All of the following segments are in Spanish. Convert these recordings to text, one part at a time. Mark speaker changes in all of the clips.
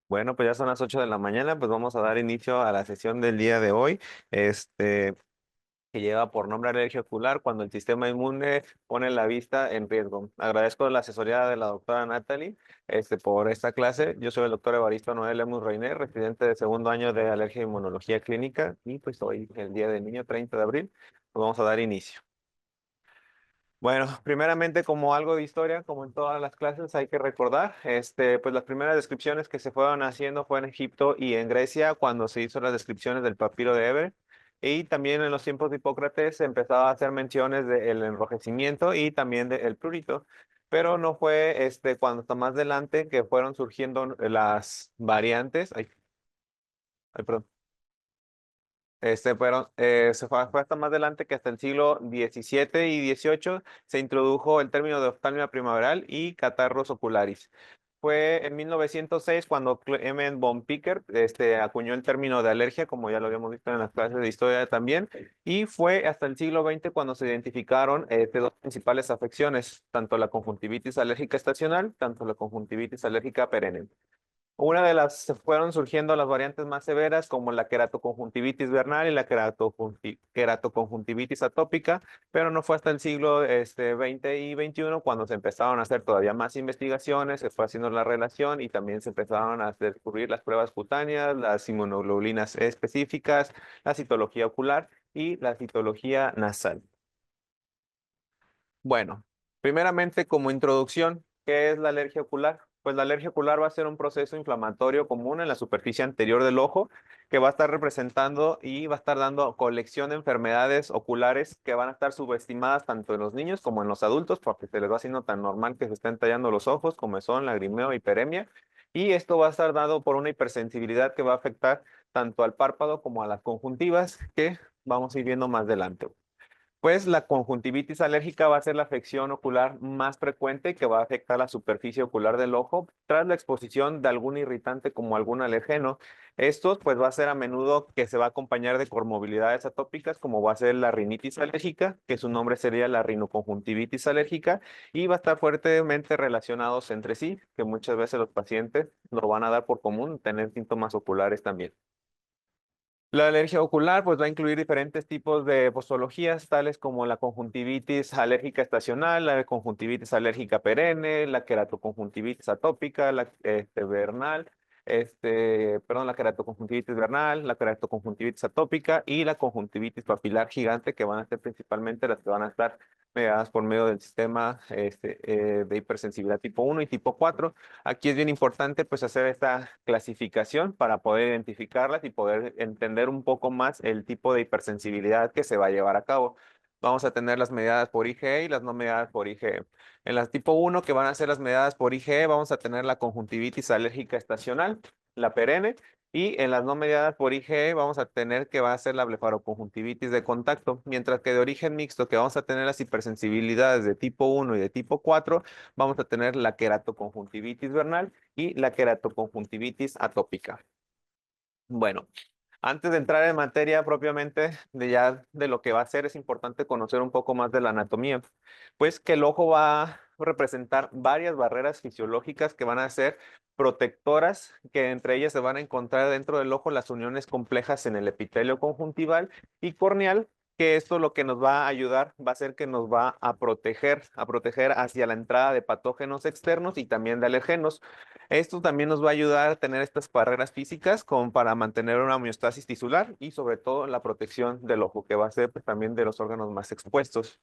Speaker 1: Bueno, pues ya son las 8 de la mañana, pues vamos a dar inicio a la sesión del día de hoy, que lleva por nombre alergia ocular cuando el sistema inmune pone la vista en riesgo. Agradezco la asesoría de la doctora Natalie, por esta clase. Yo soy el doctor Evaristo Noel Lemus Reiner, residente de segundo año de alergia e inmunología clínica, y pues hoy, el día del niño, 30 de abril, pues vamos a dar inicio. Bueno, primeramente como algo de historia, como en todas las clases, hay que recordar, pues las primeras descripciones que se fueron haciendo fue en Egipto y en Grecia cuando se hizo las descripciones del papiro de Ebre. Y también en los tiempos de Hipócrates se empezaba a hacer menciones del enrojecimiento y también del prurito. Pero no fue cuando está más adelante que fueron surgiendo las variantes. Ay, perdón. Pero fue hasta más adelante que hasta el siglo XVII y XVIII se introdujo el término de oftalmia primaveral y catarros ocularis. Fue en 1906 cuando Clement von Picker acuñó el término de alergia, como ya lo habíamos visto en las clases de historia también, y fue hasta el siglo XX cuando se identificaron dos principales afecciones, tanto la conjuntivitis alérgica estacional, tanto la conjuntivitis alérgica perenne. Una de las fueron surgiendo las variantes más severas como la queratoconjuntivitis vernal y la queratoconjuntivitis atópica, pero no fue hasta el siglo XX y XXI cuando se empezaron a hacer todavía más investigaciones, se fue haciendo la relación y también se empezaron a descubrir las pruebas cutáneas, las inmunoglobulinas específicas, la citología ocular y la citología nasal. Bueno, primeramente como introducción, ¿qué es la alergia ocular? Pues la alergia ocular va a ser un proceso inflamatorio común en la superficie anterior del ojo que va a estar representando y va a estar dando colección de enfermedades oculares que van a estar subestimadas tanto en los niños como en los adultos porque se les va haciendo tan normal que se estén tallando los ojos, comezón, lagrimeo, hiperemia. Y esto va a estar dado por una hipersensibilidad que va a afectar tanto al párpado como a las conjuntivas que vamos a ir viendo más adelante. Pues la conjuntivitis alérgica va a ser la afección ocular más frecuente que va a afectar la superficie ocular del ojo tras la exposición de algún irritante como algún alergeno. Esto pues va a ser a menudo que se va a acompañar de comorbilidades atópicas como va a ser la rinitis alérgica, que su nombre sería la rinoconjuntivitis alérgica, y va a estar fuertemente relacionados entre sí, que muchas veces los pacientes lo van a dar por común tener síntomas oculares también. La alergia ocular pues va a incluir diferentes tipos de postologías, tales como la conjuntivitis alérgica estacional, la conjuntivitis alérgica perenne, la queratoconjuntivitis atópica, la vernal, perdón, la queratoconjuntivitis vernal, la queratoconjuntivitis atópica y la conjuntivitis papilar gigante, que van a ser principalmente las que van a estar mediadas por medio del sistema de hipersensibilidad tipo 1 y tipo 4. Aquí es bien importante pues hacer esta clasificación para poder identificarlas y poder entender un poco más el tipo de hipersensibilidad que se va a llevar a cabo. Vamos a tener las mediadas por IgE y las no mediadas por IgE. En las tipo 1, que van a ser las mediadas por IgE, vamos a tener la conjuntivitis alérgica estacional, la perenne, y en las no mediadas por IgE vamos a tener que va a ser la blefaroconjuntivitis de contacto, mientras que de origen mixto, que vamos a tener las hipersensibilidades de tipo 1 y de tipo 4, vamos a tener la queratoconjuntivitis vernal y la queratoconjuntivitis atópica. Bueno, antes de entrar en materia propiamente de ya de lo que va a ser, es importante conocer un poco más de la anatomía, pues que el ojo va a representar varias barreras fisiológicas que van a ser protectoras, que entre ellas se van a encontrar dentro del ojo las uniones complejas en el epitelio conjuntival y corneal, que esto lo que nos va a ayudar va a ser que nos va a proteger hacia la entrada de patógenos externos y también de alergenos. Esto también nos va a ayudar a tener estas barreras físicas como para mantener una homeostasis tisular y sobre todo la protección del ojo, que va a ser pues, también de los órganos más expuestos.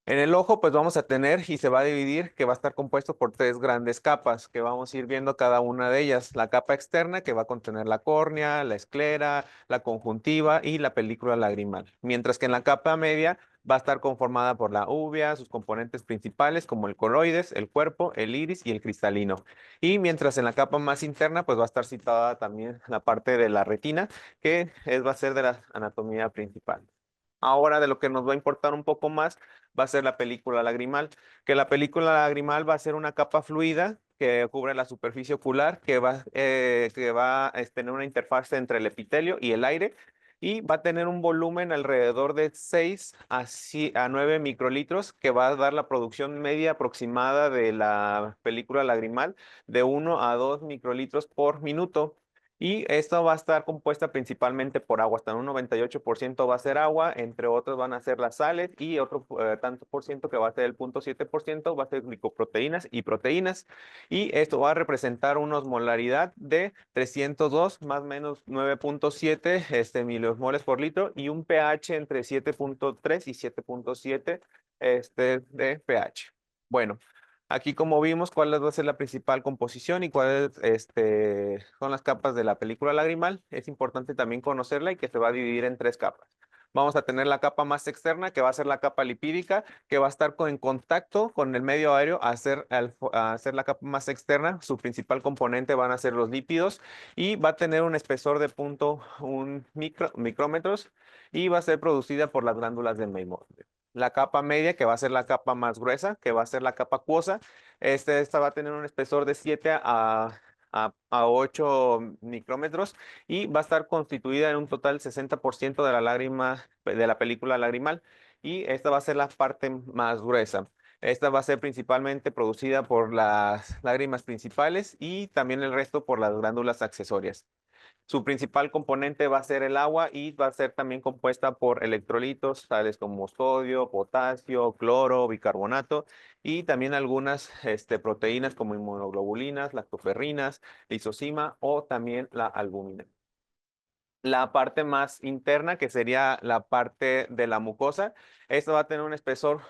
Speaker 1: En el ojo, pues vamos a tener y se va a dividir, que va a estar compuesto por tres grandes capas, que vamos a ir viendo cada una de ellas. La capa externa, que va a contener la córnea, la esclera, la conjuntiva y la película lagrimal. Mientras que en la capa media va a estar conformada por la uvea, sus componentes principales como el coroides, el cuerpo, el iris y el cristalino. Y mientras en la capa más interna, pues va a estar citada también la parte de la retina, va a ser de la anatomía principal. Ahora de lo que nos va a importar un poco más va a ser la película lagrimal, que la película lagrimal va a ser una capa fluida que cubre la superficie ocular, que va a tener una interfaz entre el epitelio y el aire, y va a tener un volumen alrededor de 6 a 9 microlitros, que va a dar la producción media aproximada de la película lagrimal de 1 a 2 microlitros por minuto. Y esto va a estar compuesta principalmente por agua, hasta un 98% va a ser agua, entre otros van a ser las sales y otro tanto por ciento que va a ser el 0,7% va a ser glicoproteínas y proteínas. Y esto va a representar una osmolaridad de 302 más o menos 9,7 miliosmoles por litro y un pH entre 7,3 y 7,7 de pH. Bueno. Aquí como vimos cuál va a ser la principal composición y cuáles son las capas de la película lagrimal, es importante también conocerla y que se va a dividir en 3 capas. Vamos a tener la capa más externa, que va a ser la capa lipídica, que va a estar en contacto con el medio aéreo a hacer la capa más externa. Su principal componente van a ser los lípidos y va a tener un espesor de 0,1 micrómetros y va a ser producida por las glándulas del Meibomian. La capa media, que va a ser la capa más gruesa, que va a ser la capa acuosa. Esta va a tener un espesor de 7 a 8 micrómetros y va a estar constituida en un total 60% de la lágrima, de la película lagrimal. Y esta va a ser la parte más gruesa. Esta va a ser principalmente producida por las lágrimas principales y también el resto por las glándulas accesorias. Su principal componente va a ser el agua y va a ser también compuesta por electrolitos tales como sodio, potasio, cloro, bicarbonato y también algunas proteínas como inmunoglobulinas, lactoferrinas, lisozima o también la albúmina. La parte más interna, que sería la parte de la mucosa, esta va a tener un espesor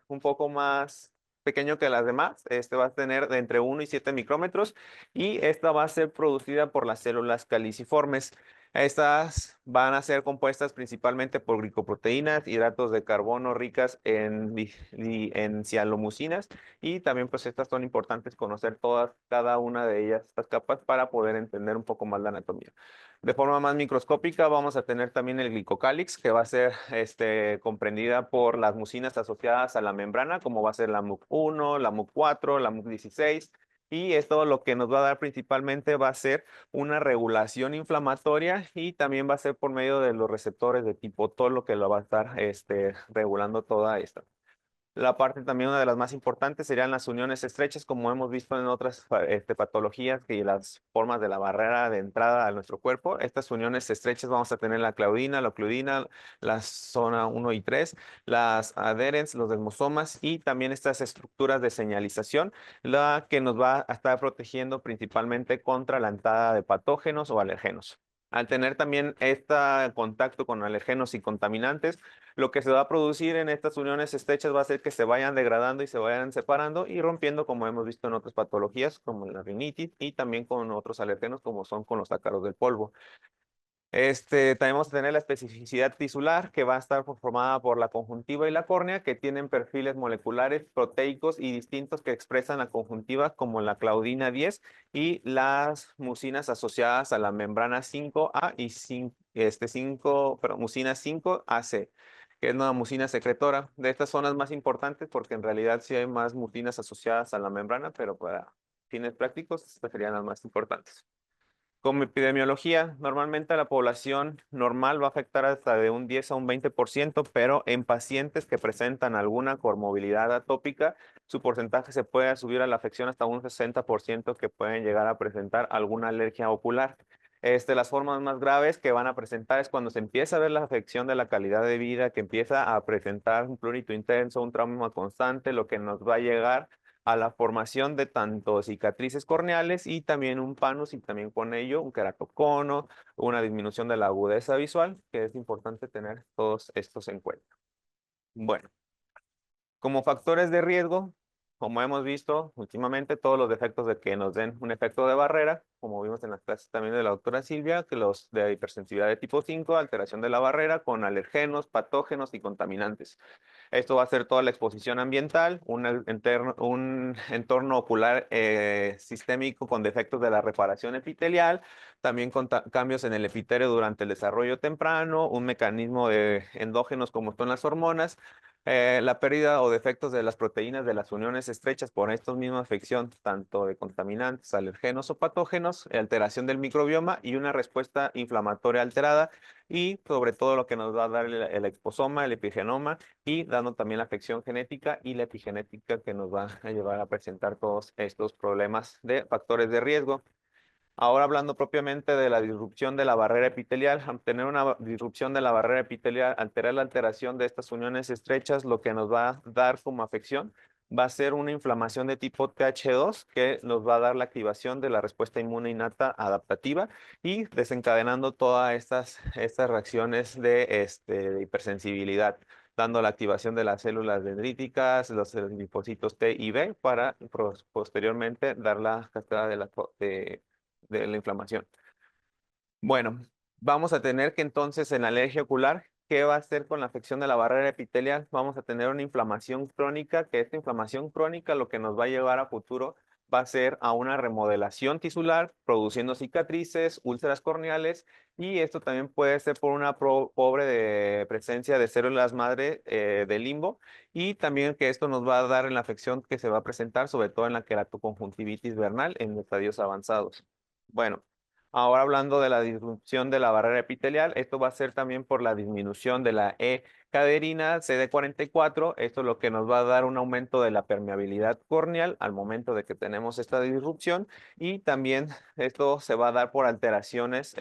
Speaker 1: un poco más pequeño que las demás. Este va a tener de entre 1 y 7 micrómetros y esta va a ser producida por las células caliciformes. Estas van a ser compuestas principalmente por glicoproteínas, hidratos de carbono ricas en cianomucinas y también pues estas son importantes conocer cada una de ellas, estas capas, para poder entender un poco más la anatomía. De forma más microscópica vamos a tener también el glicocálix, que va a ser comprendida por las mucinas asociadas a la membrana, como va a ser la MUC1, la MUC4, la MUC16. Y esto lo que nos va a dar principalmente va a ser una regulación inflamatoria y también va a ser por medio de los receptores de tipo TOL lo que lo va a estar regulando toda esta. La parte también, una de las más importantes, serían las uniones estrechas, como hemos visto en otras patologías y las formas de la barrera de entrada a nuestro cuerpo. Estas uniones estrechas vamos a tener la claudina, la ocluidina, la zona 1 y 3, las adherens, los desmosomas y también estas estructuras de señalización, la que nos va a estar protegiendo principalmente contra la entrada de patógenos o alergenos. Al tener también este contacto con alergenos y contaminantes, lo que se va a producir en estas uniones estrechas va a ser que se vayan degradando y se vayan separando y rompiendo, como hemos visto en otras patologías, como la rinitis y también con otros alergenos, como son con los ácaros del polvo. También vamos a tener la especificidad tisular, que va a estar formada por la conjuntiva y la córnea, que tienen perfiles moleculares proteicos y distintos que expresan la conjuntiva, como la claudina 10 y las mucinas asociadas a la membrana 5A y mucina 5AC, que es una mucina secretora. De estas son las más importantes porque en realidad sí hay más mucinas asociadas a la membrana, pero para fines prácticos estas serían las más importantes. Como epidemiología, normalmente a la población normal va a afectar hasta de un 10 a un 20%, pero en pacientes que presentan alguna comorbilidad atópica, su porcentaje se puede subir a la afección hasta un 60% que pueden llegar a presentar alguna alergia ocular. Las formas más graves que van a presentar es cuando se empieza a ver la afección de la calidad de vida, que empieza a presentar un prurito intenso, un trauma constante, lo que nos va a llegar a la formación de tanto cicatrices corneales y también un panus y también con ello un queratocono, una disminución de la agudeza visual, que es importante tener todos estos en cuenta. Bueno, como factores de riesgo, como hemos visto últimamente, todos los defectos de que nos den un efecto de barrera, como vimos en las clases también de la doctora Silvia, que los de hipersensibilidad de tipo 5, alteración de la barrera con alergenos, patógenos y contaminantes. Esto va a ser toda la exposición ambiental, un entorno ocular sistémico con defectos de la reparación epitelial, también con cambios en el epitelio durante el desarrollo temprano, un mecanismo de endógenos como son las hormonas, la pérdida o defectos de las proteínas de las uniones estrechas por esta misma afección, tanto de contaminantes, alergenos o patógenos, alteración del microbioma y una respuesta inflamatoria alterada, y sobre todo lo que nos va a dar el exposoma, el epigenoma y dando también la afección genética y la epigenética que nos va a llevar a presentar todos estos problemas de factores de riesgo. Ahora hablando propiamente de la disrupción de la barrera epitelial, al tener una disrupción de la barrera epitelial, alterar la alteración de estas uniones estrechas, lo que nos va a dar como afección va a ser una inflamación de tipo TH2 que nos va a dar la activación de la respuesta inmune innata adaptativa y desencadenando todas estas reacciones de hipersensibilidad, dando la activación de las células dendríticas, los linfocitos T y B para posteriormente dar la cascada de la inflamación. Bueno, vamos a tener que entonces en alergia ocular, ¿qué va a hacer con la afección de la barrera epitelial? Vamos a tener una inflamación crónica, que esta inflamación crónica lo que nos va a llevar a futuro va a ser a una remodelación tisular, produciendo cicatrices, úlceras corneales, y esto también puede ser por una pobre presencia de células madre de limbo, y también que esto nos va a dar en la afección que se va a presentar, sobre todo en la queratoconjuntivitis vernal en estadios avanzados. Bueno. Ahora hablando de la disrupción de la barrera epitelial, esto va a ser también por la disminución de la E-caderina CD44. Esto es lo que nos va a dar un aumento de la permeabilidad corneal al momento de que tenemos esta disrupción. Y también esto se va a dar por alteraciones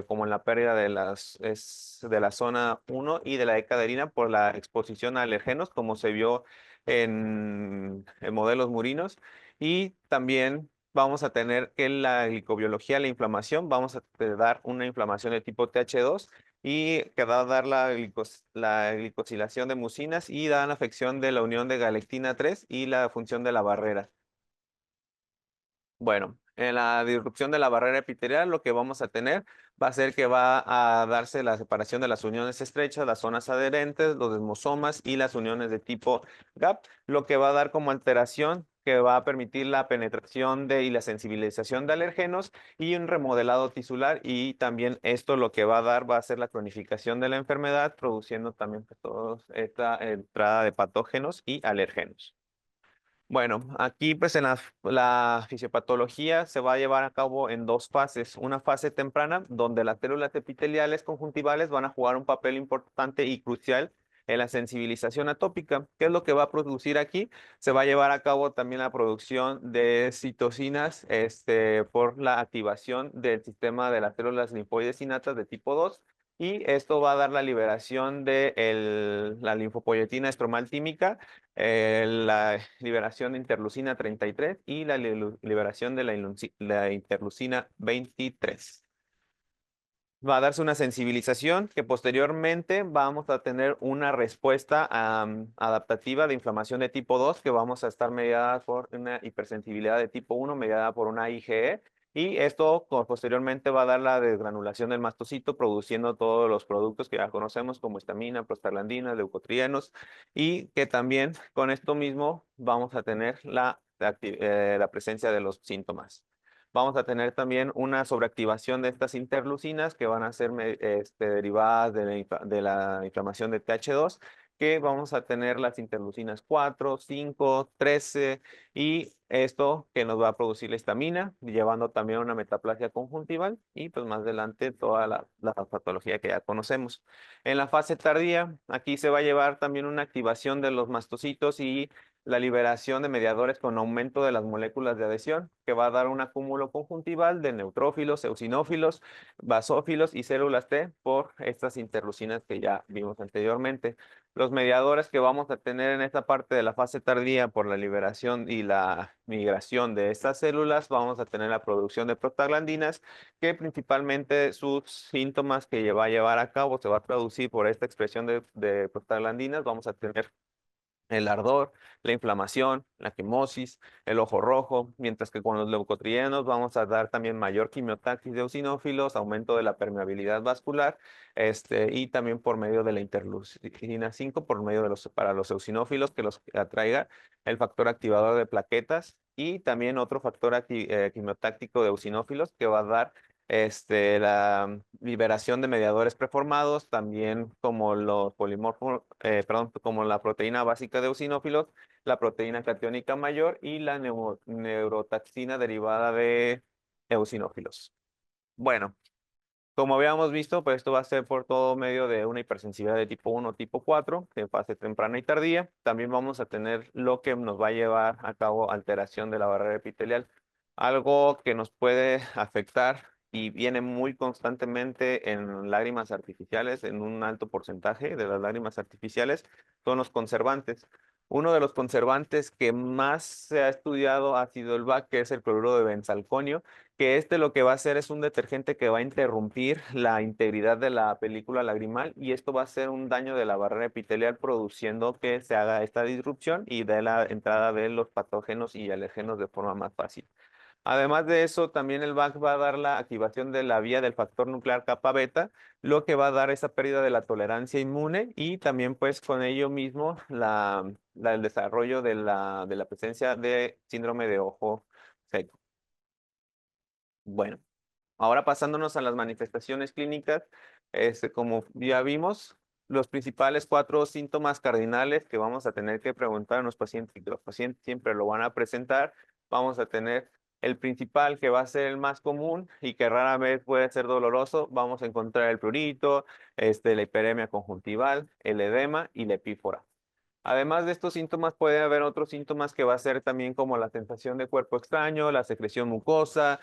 Speaker 1: como en la pérdida de la zona 1 y de la E-caderina por la exposición a alergenos, como se vio en modelos murinos. Y también vamos a tener que la glicobiología, la inflamación, vamos a dar una inflamación de tipo TH2 y que va a dar la glicosilación de mucinas y da una afección de la unión de galectina 3 y la función de la barrera. Bueno, en la disrupción de la barrera epitelial lo que vamos a tener va a ser que va a darse la separación de las uniones estrechas, las zonas adherentes, los desmosomas y las uniones de tipo GAP, lo que va a dar como alteración que va a permitir la penetración y la sensibilización de alergenos y un remodelado tisular, y también esto lo que va a dar va a ser la cronificación de la enfermedad, produciendo también pues, toda esta entrada de patógenos y alérgenos. Bueno, aquí pues en la fisiopatología se va a llevar a cabo en dos fases. Una fase temprana donde las células epiteliales conjuntivales van a jugar un papel importante y crucial en la sensibilización atópica. ¿Qué es lo que va a producir aquí? Se va a llevar a cabo también la producción de citocinas por la activación del sistema de las células linfoides innatas de tipo 2. Y esto va a dar la liberación de la linfopoyetina estromal tímica, la liberación de interleucina 33 y la liberación de la interleucina 23. Va a darse una sensibilización que posteriormente vamos a tener una respuesta adaptativa de inflamación de tipo 2 que vamos a estar mediada por una hipersensibilidad de tipo 1 mediada por una IgE, y esto posteriormente va a dar la desgranulación del mastocito produciendo todos los productos que ya conocemos como histamina, prostaglandinas, leucotrienos, y que también con esto mismo vamos a tener la presencia de los síntomas. Vamos a tener también una sobreactivación de estas interleucinas que van a ser derivadas de la inflamación de TH2, que vamos a tener las interleucinas 4, 5, 13, y esto que nos va a producir la histamina, llevando también a una metaplasia conjuntival y pues más adelante toda la patología que ya conocemos. En la fase tardía, aquí se va a llevar también una activación de los mastocitos y la liberación de mediadores con aumento de las moléculas de adhesión, que va a dar un acúmulo conjuntival de neutrófilos, eosinófilos, basófilos y células T por estas interleucinas que ya vimos anteriormente. Los mediadores que vamos a tener en esta parte de la fase tardía por la liberación y la migración de estas células, vamos a tener la producción de prostaglandinas, que principalmente sus síntomas que va a llevar a cabo se va a traducir por esta expresión de prostaglandinas. Vamos a tener el ardor, la inflamación, la quimosis, el ojo rojo, mientras que con los leucotrienos vamos a dar también mayor quimiotaxis de eosinófilos, aumento de la permeabilidad vascular, y también por medio de la interleucina 5, por medio de para los eosinófilos que los atraiga el factor activador de plaquetas, y también otro factor quimiotáctico de eosinófilos que va a dar la liberación de mediadores preformados, también como los polimorfos, perdón, como la proteína básica de eosinófilos, la proteína catiónica mayor y la neurotaxina derivada de eosinófilos. Bueno, Como habíamos visto, pues esto va a ser por todo medio de una hipersensibilidad de tipo 1 tipo 4, de fase temprana y tardía. También vamos a tener lo que nos va a llevar a cabo alteración de la barrera epitelial, algo que nos puede afectar y viene muy constantemente en lágrimas artificiales, en un alto porcentaje de las lágrimas artificiales, son los conservantes. Uno de los conservantes que más se ha estudiado ha sido el BAC, que es el cloruro de benzalconio, que lo que va a hacer es un detergente que va a interrumpir la integridad de la película lagrimal y esto va a hacer un daño de la barrera epitelial produciendo que se haga esta disrupción y de la entrada de los patógenos y alergenos de forma más fácil. Además de eso, también el BAC va a dar la activación de la vía del factor nuclear kappa beta, lo que va a dar esa pérdida de la tolerancia inmune y también pues con ello mismo el desarrollo de la presencia de síndrome de ojo seco. Bueno. Ahora pasándonos a las manifestaciones clínicas, como ya vimos, los principales 4 síntomas cardinales que vamos a tener que preguntar a los pacientes y que los pacientes siempre lo van a presentar, vamos a tener el principal que va a ser el más común y que rara vez puede ser doloroso, vamos a encontrar el prurito, la hiperemia conjuntival, el edema y la epífora. Además de estos síntomas, puede haber otros síntomas que va a ser también como la sensación de cuerpo extraño, la secreción mucosa,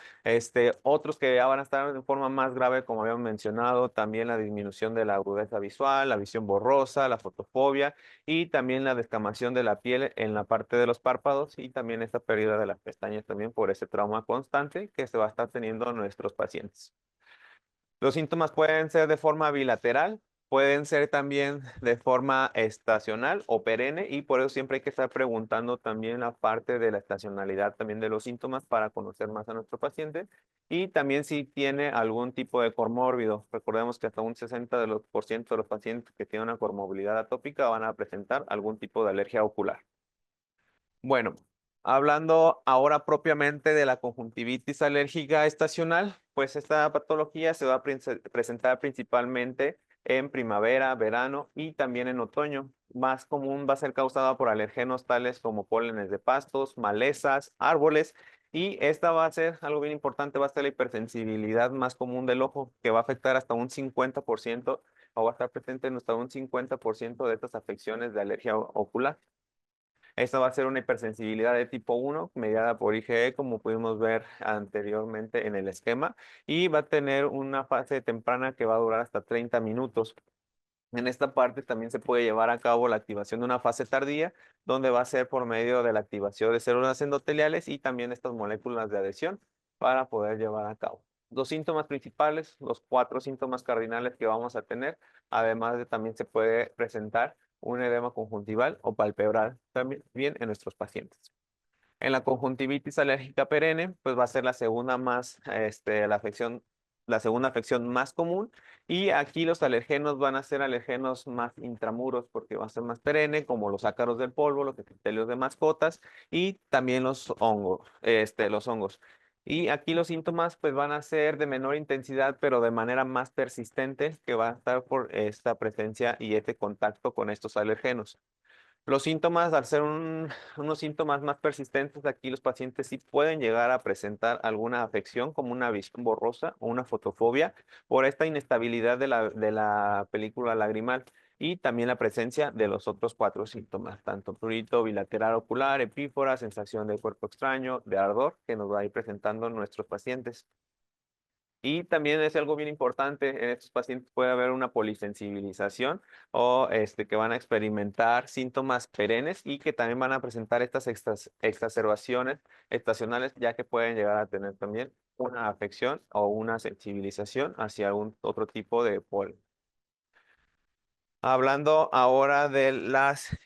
Speaker 1: otros que ya van a estar de forma más grave, como habíamos mencionado, también la disminución de la agudeza visual, la visión borrosa, la fotofobia y también la descamación de la piel en la parte de los párpados y también esta pérdida de las pestañas también por ese trauma constante que se va a estar teniendo nuestros pacientes. Los síntomas pueden ser de forma bilateral, pueden ser también de forma estacional o perenne y por eso siempre hay que estar preguntando también la parte de la estacionalidad también de los síntomas para conocer más a nuestro paciente y también si tiene algún tipo de comórbido. Recordemos que hasta un 60% de los pacientes que tienen una comorbilidad atópica van a presentar algún tipo de alergia ocular. Bueno, hablando ahora propiamente de la conjuntivitis alérgica estacional, pues esta patología se va a presentar principalmente en primavera, verano y también en otoño. Más común va a ser causada por alergenos tales como pólenes de pastos, malezas, árboles y esta va a ser algo bien importante, va a ser la hipersensibilidad más común del ojo, que va a afectar hasta un 50% o va a estar presente en hasta un 50% de estas afecciones de alergia ocular. Esta va a ser una hipersensibilidad de tipo 1, mediada por IgE, como pudimos ver anteriormente en el esquema, y va a tener una fase temprana que va a durar hasta 30 minutos. En esta parte también se puede llevar a cabo la activación de una fase tardía, donde va a ser por medio de la activación de células endoteliales y también estas moléculas de adhesión para poder llevar a cabo. Los síntomas principales, los 4 síntomas cardinales que vamos a tener, además de también se puede presentar un edema conjuntival o palpebral también bien en nuestros pacientes. En la conjuntivitis alérgica perenne, pues va a ser la segunda la segunda afección más común. Y aquí los alergenos van a ser alergenos más intramuros porque va a ser más perenne, como los ácaros del polvo, los epitelios de mascotas y también los hongos. Y aquí los síntomas pues van a ser de menor intensidad, pero de manera más persistente, que va a estar por esta presencia y este contacto con estos alergenos. Los síntomas, al ser unos síntomas más persistentes, aquí los pacientes sí pueden llegar a presentar alguna afección como una visión borrosa o una fotofobia por esta inestabilidad de la película lagrimal y también la presencia de los otros 4 síntomas, tanto prurito bilateral ocular, epífora, sensación de cuerpo extraño, de ardor, que nos va a ir presentando nuestros pacientes. Y también es algo bien importante, en estos pacientes puede haber una polisensibilización o que van a experimentar síntomas perennes y que también van a presentar estas exacerbaciones estacionales, ya que pueden llegar a tener también una afección o una sensibilización hacia algún otro tipo de polen. Hablando ahora de las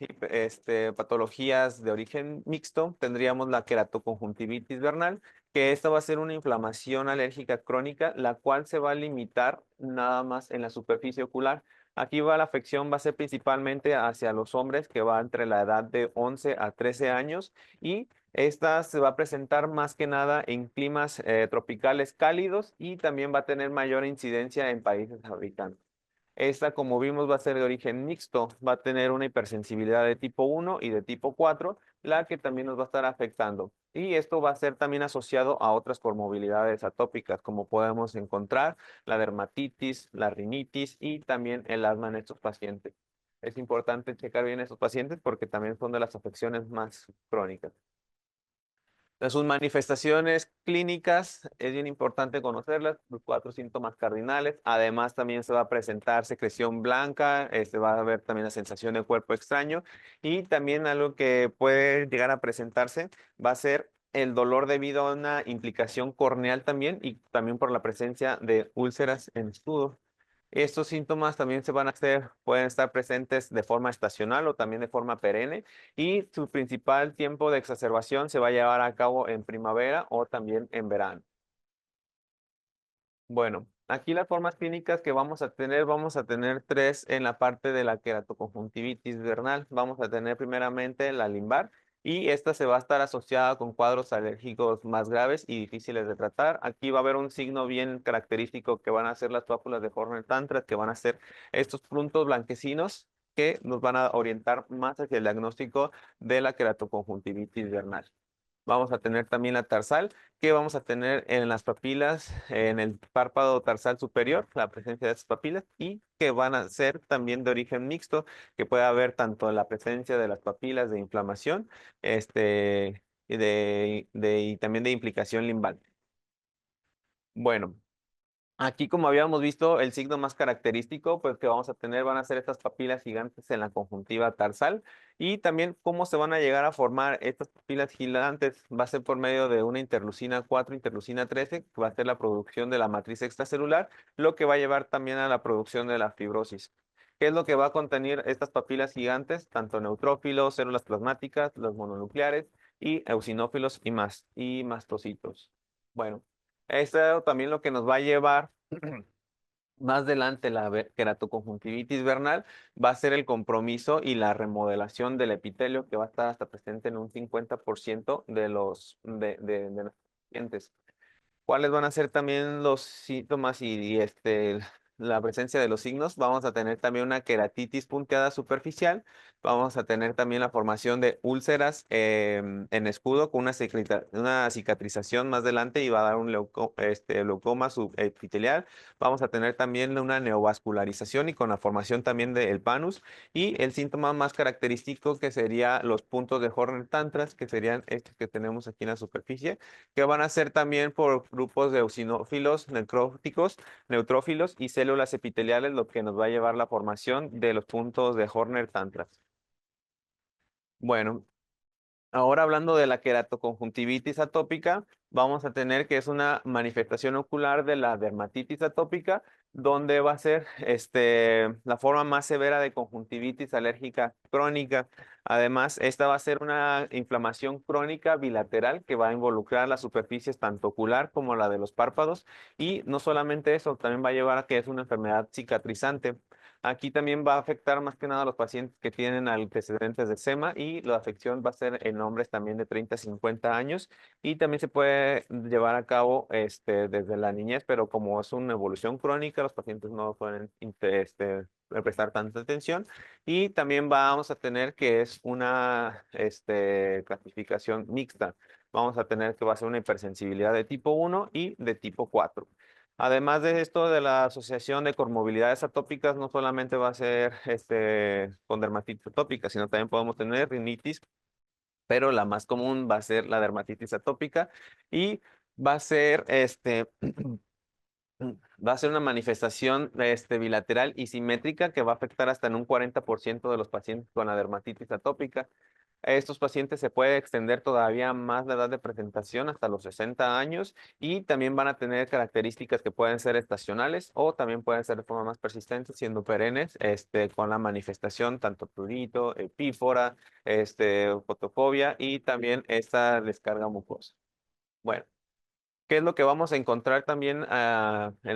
Speaker 1: patologías de origen mixto, tendríamos la queratoconjuntivitis vernal, que esta va a ser una inflamación alérgica crónica, la cual se va a limitar nada más en la superficie ocular. Aquí la afección va a ser principalmente hacia los hombres, que va entre la edad de 11 a 13 años, y esta se va a presentar más que nada en climas tropicales cálidos y también va a tener mayor incidencia en países habitantes. Esta, como vimos, va a ser de origen mixto, va a tener una hipersensibilidad de tipo 1 y de tipo 4, la que también nos va a estar afectando. Y esto va a ser también asociado a otras comorbilidades atópicas, como podemos encontrar la dermatitis, la rinitis y también el asma en estos pacientes. Es importante checar bien estos pacientes porque también son de las afecciones más crónicas. De sus manifestaciones clínicas es bien importante conocerlas, los 4 síntomas cardinales. Además, también se va a presentar secreción blanca, va a haber también la sensación de cuerpo extraño y también algo que puede llegar a presentarse va a ser el dolor debido a una implicación corneal también y también por la presencia de úlceras en escudo. Estos síntomas también pueden estar presentes de forma estacional o también de forma perenne y su principal tiempo de exacerbación se va a llevar a cabo en primavera o también en verano. Bueno, aquí las formas clínicas que vamos a tener tres en la parte de la queratoconjuntivitis vernal. Vamos a tener primeramente la limbar y esta se va a estar asociada con cuadros alérgicos más graves y difíciles de tratar. Aquí va a haber un signo bien característico que van a ser las pápulas de Horner-Tantras, que van a ser estos puntos blanquecinos que nos van a orientar más hacia el diagnóstico de la queratoconjuntivitis vernal. Vamos a tener también la tarsal, que vamos a tener en las papilas, en el párpado tarsal superior, la presencia de esas papilas, y que van a ser también de origen mixto, que puede haber tanto la presencia de las papilas de inflamación, y también de implicación limbal. Bueno, aquí, como habíamos visto, el signo más característico pues, que vamos a tener van a ser estas papilas gigantes en la conjuntiva tarsal y también cómo se van a llegar a formar estas papilas gigantes va a ser por medio de una interleucina 4, interleucina 13, que va a ser la producción de la matriz extracelular, lo que va a llevar también a la producción de la fibrosis. ¿Qué es lo que va a contener estas papilas gigantes? Tanto neutrófilos, células plasmáticas, los mononucleares y eosinófilos y mastocitos. Bueno. Esto también lo que nos va a llevar más adelante queratoconjuntivitis vernal va a ser el compromiso y la remodelación del epitelio que va a estar hasta presente en un 50% de los pacientes. ¿Cuáles van a ser también los síntomas y la presencia de los signos? Vamos a tener también una queratitis punteada superficial. Vamos a tener también la formación de úlceras en escudo con una cicatrización más adelante y va a dar un leucoma subepitelial. Vamos a tener también una neovascularización y con la formación también del panus. Y el síntoma más característico que sería los puntos de Horner-Tantras, que serían estos que tenemos aquí en la superficie, que van a ser también por grupos de eosinófilos, necróticos, neutrófilos y células epiteliales, lo que nos va a llevar la formación de los puntos de Horner-Tantras. Bueno, ahora hablando de la queratoconjuntivitis atópica, vamos a tener que es una manifestación ocular de la dermatitis atópica, donde va a ser la forma más severa de conjuntivitis alérgica crónica. Además, esta va a ser una inflamación crónica bilateral que va a involucrar las superficies tanto ocular como la de los párpados. Y no solamente eso, también va a llevar a que es una enfermedad cicatrizante. Aquí también va a afectar más que nada a los pacientes que tienen antecedentes de eczema y la afección va a ser en hombres también de 30 a 50 años y también se puede llevar a cabo desde la niñez, pero como es una evolución crónica, los pacientes no pueden prestar tanta atención y también vamos a tener que es una clasificación mixta. Vamos a tener que va a ser una hipersensibilidad de tipo 1 y de tipo 4. Además de esto de la asociación de comorbilidades atópicas, no solamente va a ser con dermatitis atópica, sino también podemos tener rinitis, pero la más común va a ser la dermatitis atópica y va a ser va a ser una manifestación bilateral y simétrica que va a afectar hasta en un 40% de los pacientes con la dermatitis atópica. Estos pacientes se puede extender todavía más la edad de presentación hasta los 60 años y también van a tener características que pueden ser estacionales o también pueden ser de forma más persistente, siendo perennes, con la manifestación tanto prurito, epífora, fotofobia y también esta descarga mucosa. Bueno. ¿Qué es lo que vamos a encontrar también en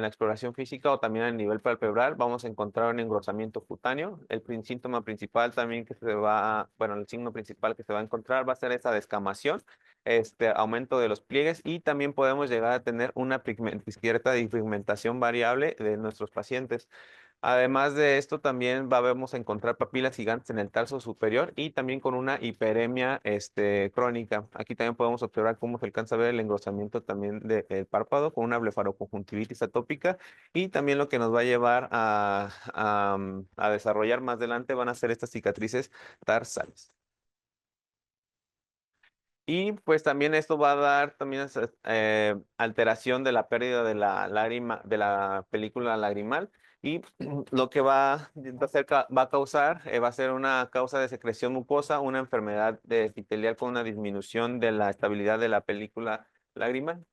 Speaker 1: la exploración física o también a nivel palpebral? Vamos a encontrar un engrosamiento cutáneo. El síntoma principal también bueno, el signo principal que se va a encontrar va a ser esa descamación, aumento de los pliegues y también podemos llegar a tener una cierta pigmentación variable de nuestros pacientes. Además de esto, también vamos a encontrar papilas gigantes en el tarso superior y también con una hiperemia crónica. Aquí también podemos observar cómo se alcanza a ver el engrosamiento también del párpado con una blefaroconjuntivitis atópica y también lo que nos va a llevar a desarrollar más adelante van a ser estas cicatrices tarsales. Y pues también esto va a dar también alteración de la pérdida de la lágrima, de la película lagrimal. Y lo que va a causar, va a ser una causa de secreción mucosa, una enfermedad de epitelial con una disminución de la estabilidad de la película lagrimal.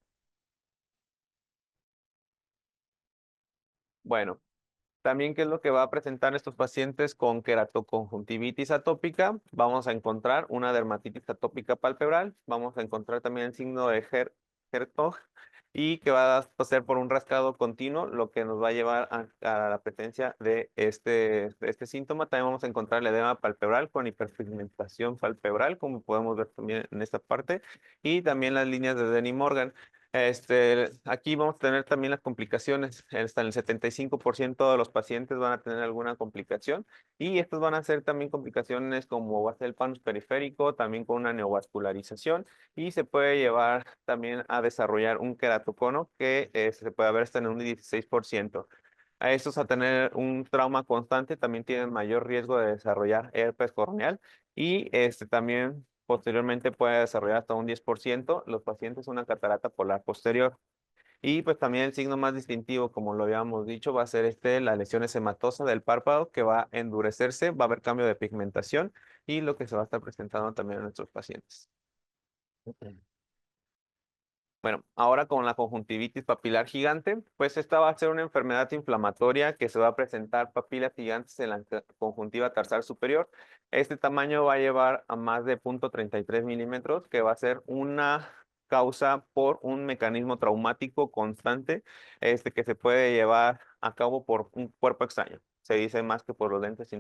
Speaker 1: Bueno. También, ¿qué es lo que va a presentar estos pacientes con queratoconjuntivitis atópica? Vamos a encontrar una dermatitis atópica palpebral, vamos a encontrar también el signo de Hertog y que va a ser por un rascado continuo, lo que nos va a llevar a la presencia de este síntoma. También vamos a encontrar el edema palpebral con hiperpigmentación palpebral, como podemos ver también en esta parte, y también las líneas de Denny-Morgan. Aquí vamos a tener también las complicaciones. Hasta el 75% de los pacientes van a tener alguna complicación y estas van a ser también complicaciones como va a ser el panus periférico, también con una neovascularización y se puede llevar también a desarrollar un queratocono que se puede ver hasta en un 16%. A estos a tener un trauma constante también tienen mayor riesgo de desarrollar herpes corneal y también posteriormente puede desarrollar hasta un 10% los pacientes una catarata polar posterior. Y pues también el signo más distintivo, como lo habíamos dicho, va a ser la lesión hematosa del párpado que va a endurecerse, va a haber cambio de pigmentación y lo que se va a estar presentando también en nuestros pacientes. Bueno, ahora con la conjuntivitis papilar gigante, pues esta va a ser una enfermedad inflamatoria que se va a presentar papilas gigantes en la conjuntiva tarsal superior. Este tamaño va a llevar a más de 0.33 milímetros, que va a ser una causa por un mecanismo traumático constante, que se puede llevar a cabo por un cuerpo extraño. Se dice más que por los lentes,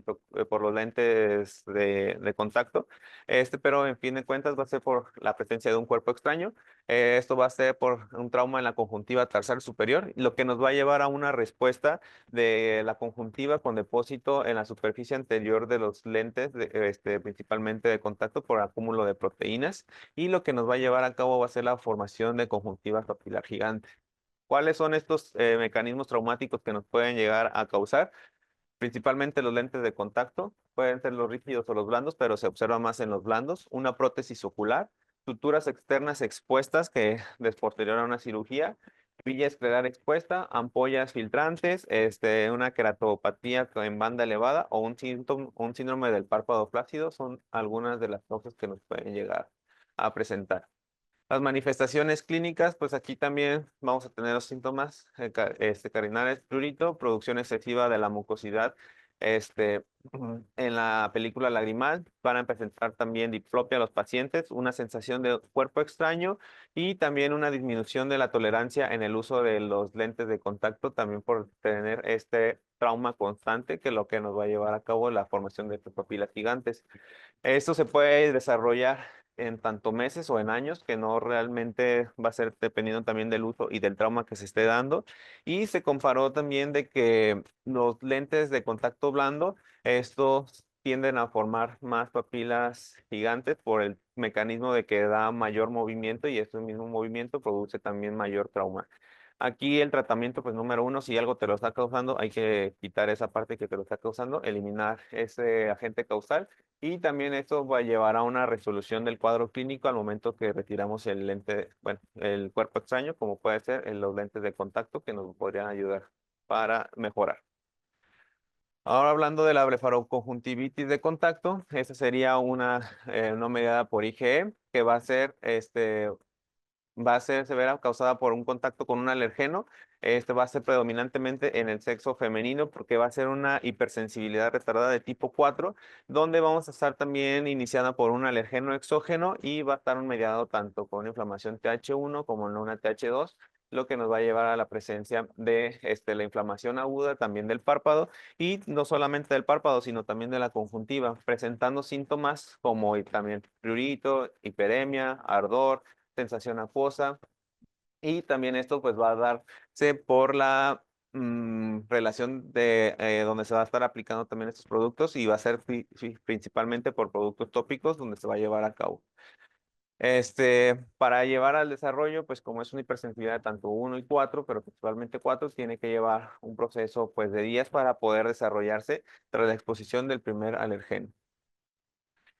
Speaker 1: por los lentes de contacto, pero en fin de cuentas va a ser por la presencia de un cuerpo extraño. Esto va a ser por un trauma en la conjuntiva tarsal superior, lo que nos va a llevar a una respuesta de la conjuntiva con depósito en la superficie anterior de los lentes, principalmente de contacto por acúmulo de proteínas, y lo que nos va a llevar a cabo va a ser la formación de conjuntiva papilar gigante. ¿Cuáles son estos mecanismos traumáticos que nos pueden llegar a causar? Principalmente los lentes de contacto, pueden ser los rígidos o los blandos, pero se observa más en los blandos. Una prótesis ocular, suturas externas expuestas que es posterior a una cirugía, villa escleral expuesta, ampollas filtrantes, una queratopatía en banda elevada o un síndrome del párpado flácido son algunas de las causas que nos pueden llegar a presentar. Las manifestaciones clínicas, pues aquí también vamos a tener los síntomas carinales, prurito, producción excesiva de la mucosidad en la película lagrimal. Van a presentar también diplopia a los pacientes, una sensación de cuerpo extraño y también una disminución de la tolerancia en el uso de los lentes de contacto, también por tener este trauma constante que lo que nos va a llevar a cabo la formación de papilas gigantes. Esto se puede desarrollar en tanto meses o en años, que no realmente va a ser dependiendo también del uso y del trauma que se esté dando. Y se comparó también de que los lentes de contacto blando, estos tienden a formar más papilas gigantes por el mecanismo de que da mayor movimiento y este mismo movimiento produce también mayor trauma. Aquí el tratamiento, pues número uno, si algo te lo está causando, hay que quitar esa parte que te lo está causando, eliminar ese agente causal y también esto va a llevar a una resolución del cuadro clínico al momento que retiramos el lente, bueno, el cuerpo extraño, como puede ser en los lentes de contacto que nos podrían ayudar para mejorar. Ahora hablando de la blefaroconjuntivitis de contacto, esa sería una mediada por IgE que va a ser severa causada por un contacto con un alergeno. Este va a ser predominantemente en el sexo femenino porque va a ser una hipersensibilidad retardada de tipo 4, donde vamos a estar también iniciada por un alergeno exógeno y va a estar mediado tanto con inflamación TH1 como en una TH2, lo que nos va a llevar a la presencia de la inflamación aguda también del párpado y no solamente del párpado, sino también de la conjuntiva, presentando síntomas como también prurito, hiperemia, ardor, sensación acuosa y también esto pues va a darse por la relación de donde se va a estar aplicando también estos productos y va a ser principalmente por productos tópicos donde se va a llevar a cabo. Para llevar al desarrollo, pues como es una hipersensibilidad tanto 1 y 4, pero principalmente 4, tiene que llevar un proceso pues de días para poder desarrollarse tras la exposición del primer alergeno.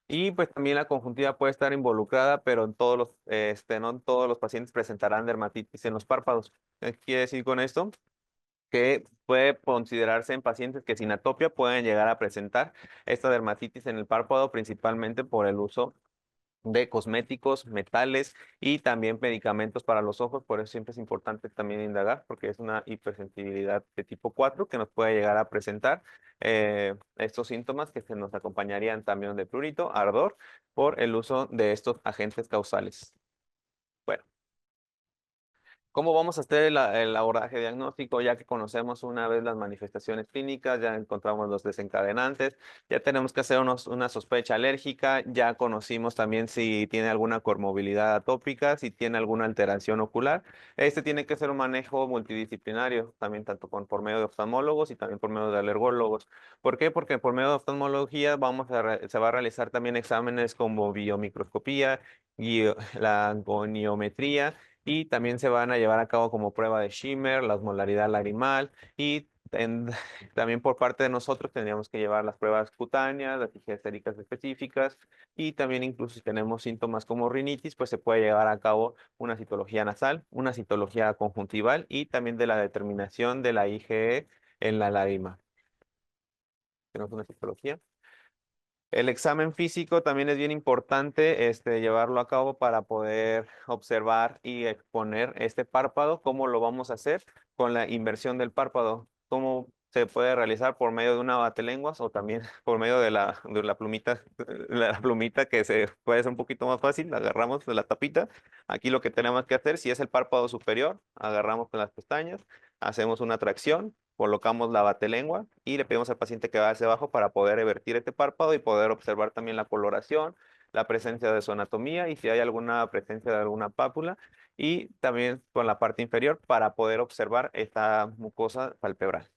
Speaker 1: Y pues también la conjuntiva puede estar involucrada, pero no en todos los pacientes presentarán dermatitis en los párpados. ¿Qué quiere decir con esto? Que puede considerarse en pacientes que sin atopia pueden llegar a presentar esta dermatitis en el párpado, principalmente por el uso de cosméticos, metales y también medicamentos para los ojos. Por eso siempre es importante también indagar, porque es una hipersensibilidad de tipo 4 que nos puede llegar a presentar estos síntomas que se nos acompañarían también de prurito, ardor, por el uso de estos agentes causales. Bueno. ¿Cómo vamos a hacer el abordaje diagnóstico? Ya que conocemos una vez las manifestaciones clínicas, ya encontramos los desencadenantes, ya tenemos que hacer una sospecha alérgica, ya conocimos también si tiene alguna comorbilidad atópica, si tiene alguna alteración ocular. Este tiene que ser un manejo multidisciplinario, también tanto por medio de oftalmólogos y también por medio de alergólogos. ¿Por qué? Porque por medio de oftalmología se va a realizar también exámenes como biomicroscopía y la goniometría y también se van a llevar a cabo como prueba de Schimmer, la osmolaridad lagrimal y también por parte de nosotros tendríamos que llevar las pruebas cutáneas, las tijeras séricas específicas y también incluso si tenemos síntomas como rinitis, pues se puede llevar a cabo una citología nasal, una citología conjuntival y también de la determinación de la IgE en la lágrima. Tenemos una citología. El examen físico también es bien importante llevarlo a cabo para poder observar y exponer este párpado. ¿Cómo lo vamos a hacer? Con la inversión del párpado. ¿Cómo se puede realizar por medio de una batelenguas o también por medio de la plumita, la plumita que se puede ser un poquito más fácil? La agarramos de la tapita. Aquí lo que tenemos que hacer, si es el párpado superior, agarramos con las pestañas, hacemos una tracción, colocamos la batelengua y le pedimos al paciente que vaya hacia abajo para poder revertir este párpado y poder observar también la coloración, la presencia de su anatomía y si hay alguna presencia de alguna pápula y también con la parte inferior para poder observar esta mucosa palpebral.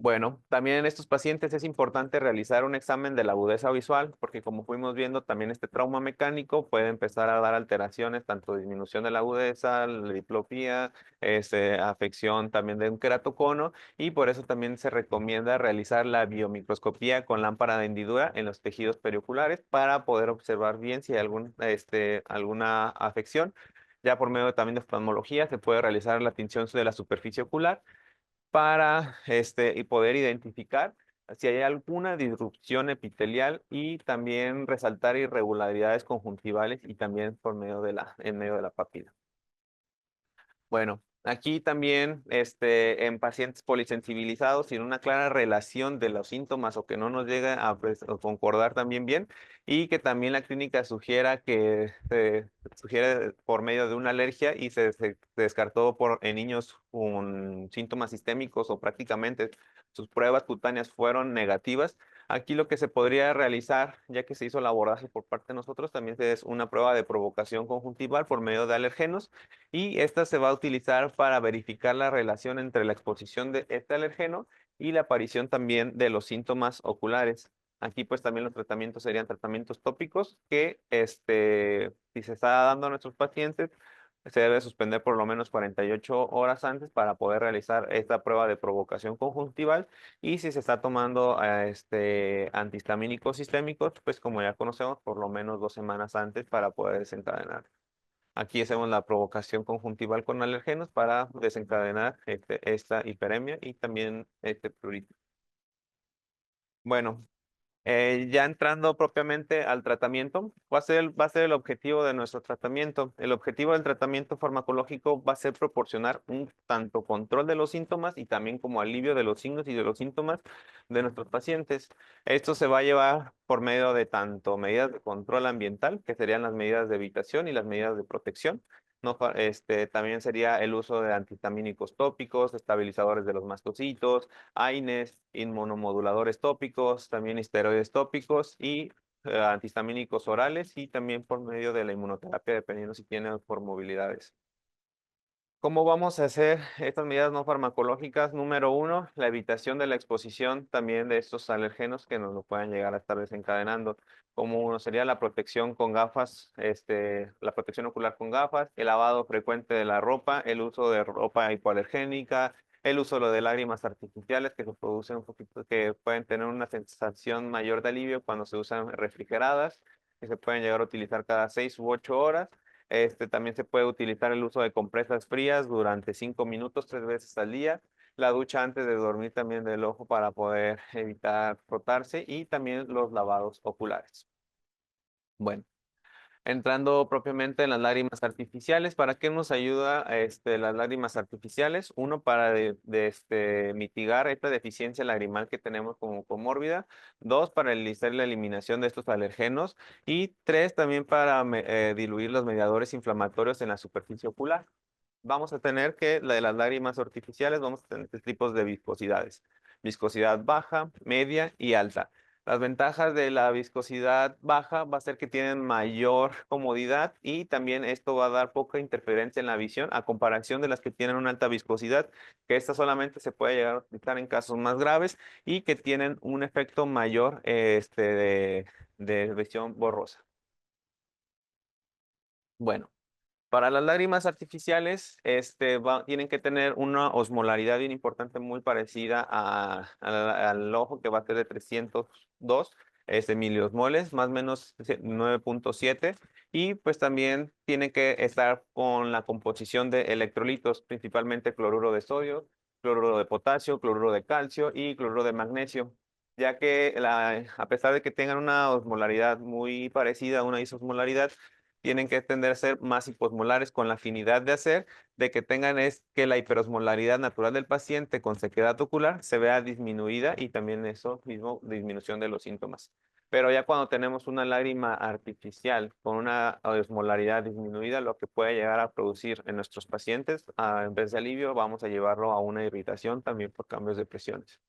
Speaker 1: Bueno, también en estos pacientes es importante realizar un examen de la agudeza visual, porque como fuimos viendo, también este trauma mecánico puede empezar a dar alteraciones, tanto disminución de la agudeza, la diplopía, afección también de un queratocono, y por eso también se recomienda realizar la biomicroscopía con lámpara de hendidura en los tejidos perioculares para poder observar bien si hay alguna afección. Ya por medio también de oftalmología se puede realizar la tinción de la superficie ocular para y poder identificar si hay alguna disrupción epitelial y también resaltar irregularidades conjuntivales y también en medio de la papila. Bueno, aquí también en pacientes polisensibilizados sin una clara relación de los síntomas o que no nos llega a concordar también bien y que también la clínica sugiera que se sugiere por medio de una alergia y se descartó en niños con síntomas sistémicos o prácticamente sus pruebas cutáneas fueron negativas. Aquí lo que se podría realizar, ya que se hizo el abordaje por parte de nosotros, también es una prueba de provocación conjuntival por medio de alergenos y esta se va a utilizar para verificar la relación entre la exposición de este alergeno y la aparición también de los síntomas oculares. Aquí pues también los tratamientos serían tratamientos tópicos que si se está dando a nuestros pacientes, se debe suspender por lo menos 48 horas antes para poder realizar esta prueba de provocación conjuntival y si se está tomando antihistamínicos sistémicos, pues como ya conocemos, por lo menos 2 semanas antes para poder desencadenar. Aquí hacemos la provocación conjuntival con alergenos para desencadenar esta hiperemia y también este prurito. Bueno, ya entrando propiamente al tratamiento, va a ser el objetivo de nuestro tratamiento. El objetivo del tratamiento farmacológico va a ser proporcionar un tanto control de los síntomas y también como alivio de los signos y de los síntomas de nuestros pacientes. Esto se va a llevar por medio de tanto medidas de control ambiental, que serían las medidas de evitación y las medidas de protección. No, también sería el uso de antihistamínicos tópicos, estabilizadores de los mastocitos, AINES, inmunomoduladores tópicos, también esteroides tópicos y antihistamínicos orales y también por medio de la inmunoterapia, dependiendo si tienen comorbilidades. ¿Cómo vamos a hacer estas medidas no farmacológicas? Número uno, la evitación de la exposición también de estos alergenos que nos lo puedan llegar a estar desencadenando. Como uno sería la protección con gafas, la protección ocular con gafas, el lavado frecuente de la ropa, el uso de ropa hipoalergénica, el uso de lágrimas artificiales que se producen un poquito, que pueden tener una sensación mayor de alivio cuando se usan refrigeradas, que se pueden llegar a utilizar cada 6 u 8 horas. También se puede utilizar el uso de compresas frías durante 5 minutos, 3 veces al día. La ducha antes de dormir también del ojo para poder evitar frotarse y también los lavados oculares. Bueno, entrando propiamente en las lágrimas artificiales, ¿para qué nos ayuda las lágrimas artificiales? Uno, para mitigar esta deficiencia lagrimal que tenemos como comórbida. Dos, para realizar la eliminación de estos alergenos. Y tres, también para diluir los mediadores inflamatorios en la superficie ocular. Vamos a tener que, la de las lágrimas artificiales, vamos a tener 3 tipos de viscosidades. Viscosidad baja, media y alta. Las ventajas de la viscosidad baja va a ser que tienen mayor comodidad y también esto va a dar poca interferencia en la visión a comparación de las que tienen una alta viscosidad, que esta solamente se puede llegar a utilizar en casos más graves y que tienen un efecto mayor de visión borrosa. Bueno. Para las lágrimas artificiales, tienen que tener una osmolaridad bien importante, muy parecida al ojo, que va a ser de 302 miliosmoles, más o menos 9.7. Y pues también tiene que estar con la composición de electrolitos, principalmente cloruro de sodio, cloruro de potasio, cloruro de calcio y cloruro de magnesio, ya que a pesar de que tengan una osmolaridad muy parecida a una isosmolaridad, tienen que tender a ser más hiposmolares con la afinidad de hacer de que tengan es que la hiperosmolaridad natural del paciente con sequedad ocular se vea disminuida y también eso mismo disminución de los síntomas. Pero ya cuando tenemos una lágrima artificial con una osmolaridad disminuida, lo que puede llegar a producir en nuestros pacientes, en vez de alivio, vamos a llevarlo a una irritación también por cambios de presiones.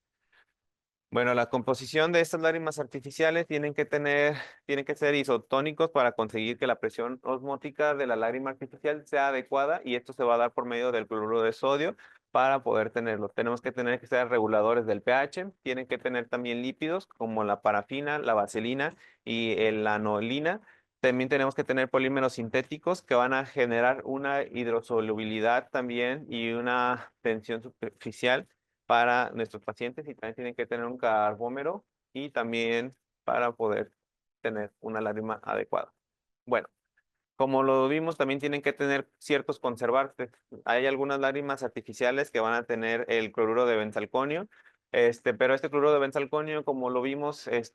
Speaker 1: Bueno, la composición de estas lágrimas artificiales tienen que ser isotónicos para conseguir que la presión osmótica de la lágrima artificial sea adecuada y esto se va a dar por medio del cloruro de sodio para poder tenerlo. Tenemos que tener que ser reguladores del pH, tienen que tener también lípidos como la parafina, la vaselina y la anolina. También tenemos que tener polímeros sintéticos que van a generar una hidrosolubilidad también y una tensión superficial para nuestros pacientes y también tienen que tener un carbómero y también para poder tener una lágrima adecuada. Bueno, como lo vimos, también tienen que tener ciertos conservantes. Hay algunas lágrimas artificiales que van a tener el cloruro de benzalconio, pero este cloruro de benzalconio, como lo vimos, es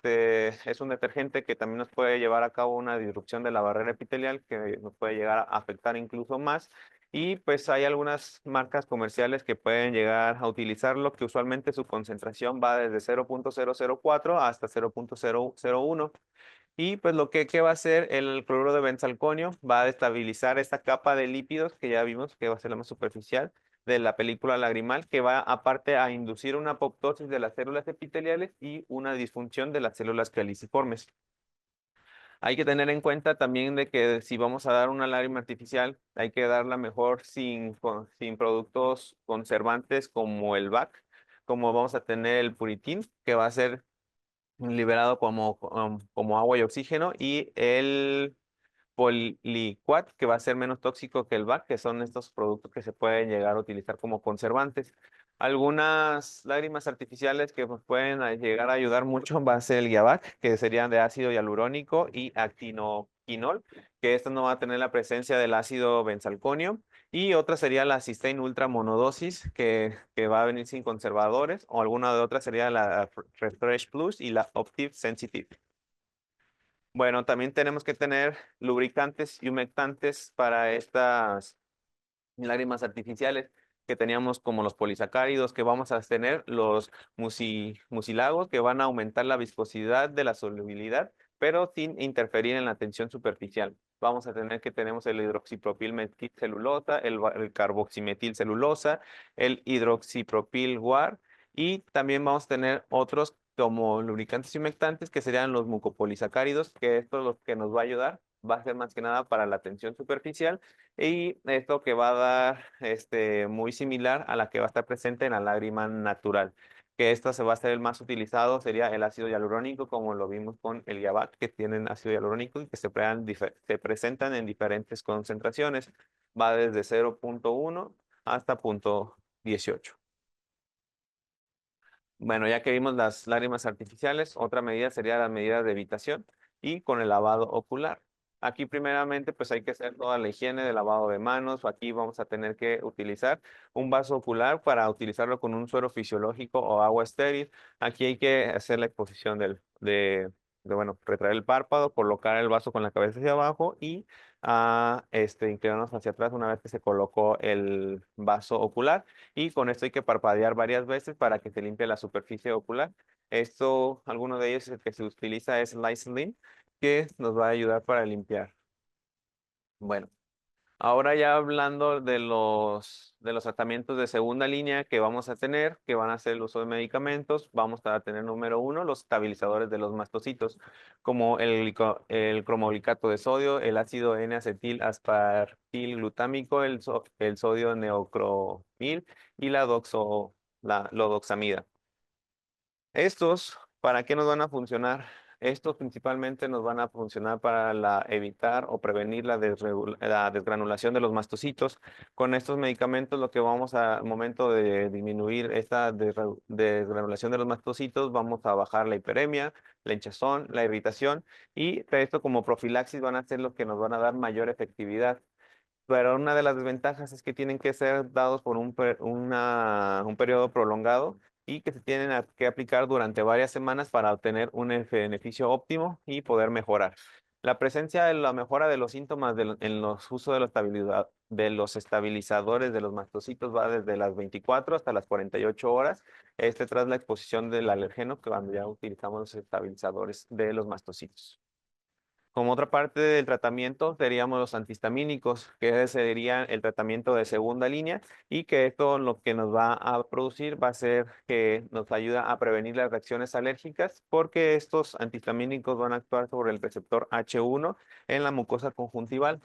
Speaker 1: un detergente que también nos puede llevar a cabo una disrupción de la barrera epitelial que nos puede llegar a afectar incluso más. Y pues hay algunas marcas comerciales que pueden llegar a utilizarlo, que usualmente su concentración va desde 0.004 hasta 0.001. Y pues ¿qué va a hacer el cloruro de benzalconio? Va a estabilizar esta capa de lípidos que ya vimos que va a ser la más superficial de la película lagrimal, que va aparte a inducir una apoptosis de las células epiteliales y una disfunción de las células caliciformes. Hay que tener en cuenta también de que si vamos a dar una lágrima artificial, hay que darla mejor sin productos conservantes como el BAC, como vamos a tener el puritín, que va a ser liberado como agua y oxígeno, y el Poliquat, que va a ser menos tóxico que el BAC, que son estos productos que se pueden llegar a utilizar como conservantes. Algunas lágrimas artificiales que nos pueden llegar a ayudar mucho va a ser el Guiabac, que serían de ácido hialurónico y actinoquinol, que esto no va a tener la presencia del ácido benzalconio. Y otra sería la Cysteine Ultra Monodosis, que va a venir sin conservadores, o alguna de otras sería la Refresh Plus y la Optive Sensitive. Bueno, también tenemos que tener lubricantes y humectantes para estas lágrimas artificiales que teníamos como los polisacáridos, que vamos a tener los mucilagos que van a aumentar la viscosidad de la solubilidad, pero sin interferir en la tensión superficial. Vamos a tener que tenemos el hidroxipropil metilcelulosa, el carboximetilcelulosa, el hidroxipropil guar y también vamos a tener otros como lubricantes y humectantes que serían los mucopolisacáridos, que esto es lo que nos va a ayudar va a ser más que nada para la tensión superficial y esto que va a dar muy similar a la que va a estar presente en la lágrima natural. Que esta se va a ser el más utilizado, sería el ácido hialurónico, como lo vimos con el Yabac, que tienen ácido hialurónico y que se presentan en diferentes concentraciones. Va desde 0,1 hasta 0,18. Bueno, ya que vimos las lágrimas artificiales, otra medida sería la medida de evitación y con el lavado ocular. Aquí primeramente pues hay que hacer toda la higiene de lavado de manos. Aquí vamos a tener que utilizar un vaso ocular para utilizarlo con un suero fisiológico o agua estéril. Aquí hay que hacer la exposición bueno, retraer el párpado, colocar el vaso con la cabeza hacia abajo y inclinarnos hacia atrás una vez que se colocó el vaso ocular. Y con esto hay que parpadear varias veces para que se limpie la superficie ocular. Esto, alguno de ellos, el que se utiliza es Liceline, que nos va a ayudar para limpiar. Bueno, ahora ya hablando de los tratamientos de segunda línea que vamos a tener, que van a ser el uso de medicamentos, vamos a tener número uno, los estabilizadores de los mastocitos, como el cromoglicato de sodio, el ácido N-acetil aspartil-glutámico, el sodio neocromil y la lodoxamida. Estos, ¿para qué nos van a funcionar? Estos principalmente nos van a funcionar para evitar o prevenir la desgranulación de los mastocitos. Con estos medicamentos, lo que al momento de disminuir esta desgranulación de los mastocitos, vamos a bajar la hiperemia, la hinchazón, la irritación y esto como profilaxis van a ser los que nos van a dar mayor efectividad. Pero una de las desventajas es que tienen que ser dados por un periodo prolongado y que se tienen que aplicar durante varias semanas para obtener un beneficio óptimo y poder mejorar. La presencia de la mejora de los síntomas en los usos de los estabilizadores de los mastocitos va desde las 24 hasta las 48 horas, tras la exposición del alergeno, que cuando ya utilizamos los estabilizadores de los mastocitos. Como otra parte del tratamiento, seríamos los antihistamínicos, que sería el tratamiento de segunda línea y que esto lo que nos va a producir va a ser que nos ayuda a prevenir las reacciones alérgicas porque estos antihistamínicos van a actuar sobre el receptor H1 en la mucosa conjuntival.